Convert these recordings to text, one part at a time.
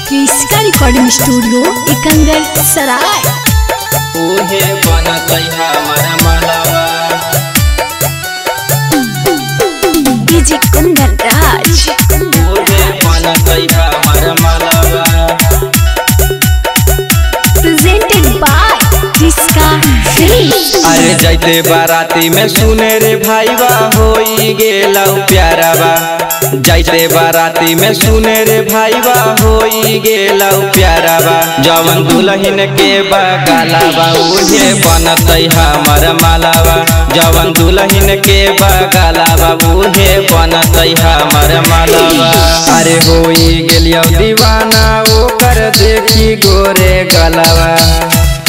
क्रिस्का recording studio Ekangar सराय। उहे बनतै हमर मलवा डीजे कुंदन राज। उहे बनतै हमर मलवा प्रेजेंटेड बाय क्रिस्का फिल्म्स। अरे जैते बाराती में सुने रे भाईवा होई गेलौ प्यारावा। जैते बाराती में सुने रे भाईवा होई गेलौ प्यारावा। जवन दुल्हन के बगालावा उहे बनतै हमर मालावा। जवन दुल्हन के बगालावा उहे बनतै हमर मालावा। अरे होई गेलियो दीवाना ओकर देखी गोरे गलावा।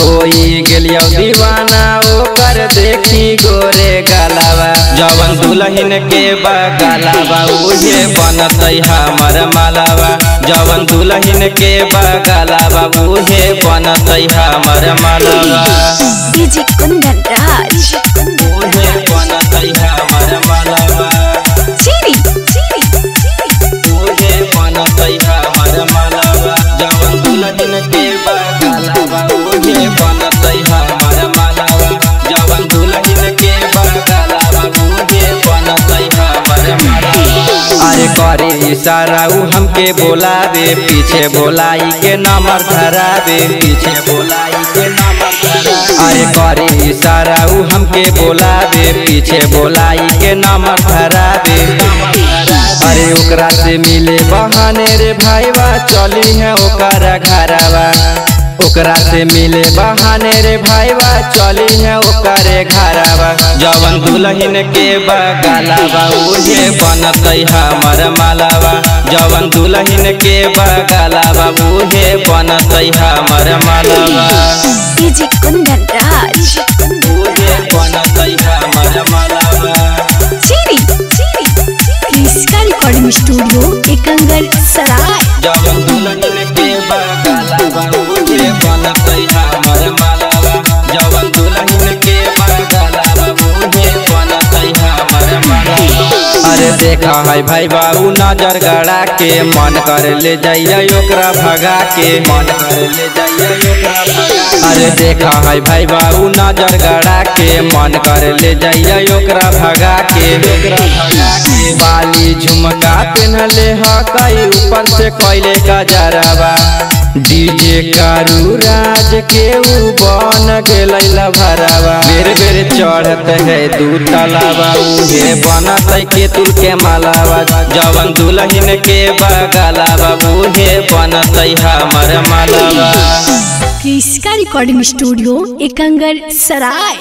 होई गेलियो दीवाना ओकर देखी गोरे गलावा। जवन दुल्हन के बगालावा उहे बनतै हमर मालावा। जवन दुल्हन के बगालावा उहे बनतै हमर मालावा। डीजे कुंदन राज। उहे बनतै हमर मालावा। चीरी उहे बनतै हमर मालावा। जवन दुल्हन के बगालावा उहे बनतै हमर मालावा। जवन दुल्हन के बगालावा उहे बनतै हमर मालावा। अरे करे इशारा उ हमके बोलावे पीछे बोलाई के नंबर धरावे। पीछे बोलाई के नंबर धरावे। अरे करे इशारा उ हमके बोलावे पीछे बोलाई के नंबर धरावे। अरे ओकरा से मिले बहाने रे भाईवा चली है ओकरा घरवा। ओकरा से मिले बहाने रे भाईवा चली है ओकरे घरवा। जवन दुल्हन के बगालावा उहे बनतै हमर मालावा। जवन दुल्हन के बगालावा उहे बनतै हमर मालावा। डीजे कुंदन राज। उहे बनतै हमर मालावा। चीरी क्रिस्का रिकॉर्डिंग स्टूडियो एकंगर सराय। जवन दुल्हन के बगालावा उहे बनतै हमर मालावा। जवन दुल्हन के बगालावा उहे बनतै हमर मालावा। अरे देखा है भाई बाबू नजर गड़ा के मन कर ले जाइए ओकरा भगा के। मन कर ले जाइए ओकरा भगा। अरे देखा है भाई बाबू नजर गड़ा के मन कर ले जाइए ओकरा भगा के। ओकरा भगा के बाली झुमका पहनले हकई ऊपर से कोयले का जरावा। डीजे कारू राज के ऊ बन गेलै लभरावा। बेर बेर चढ़त है दू तलावा उहे बनतै के तुल के मालावा। जवन दुल्हन के बगालावा उहे बनतै हमर मालावा। क्रिस्का रिकॉर्डिंग स्टूडियो एकंगर सराय।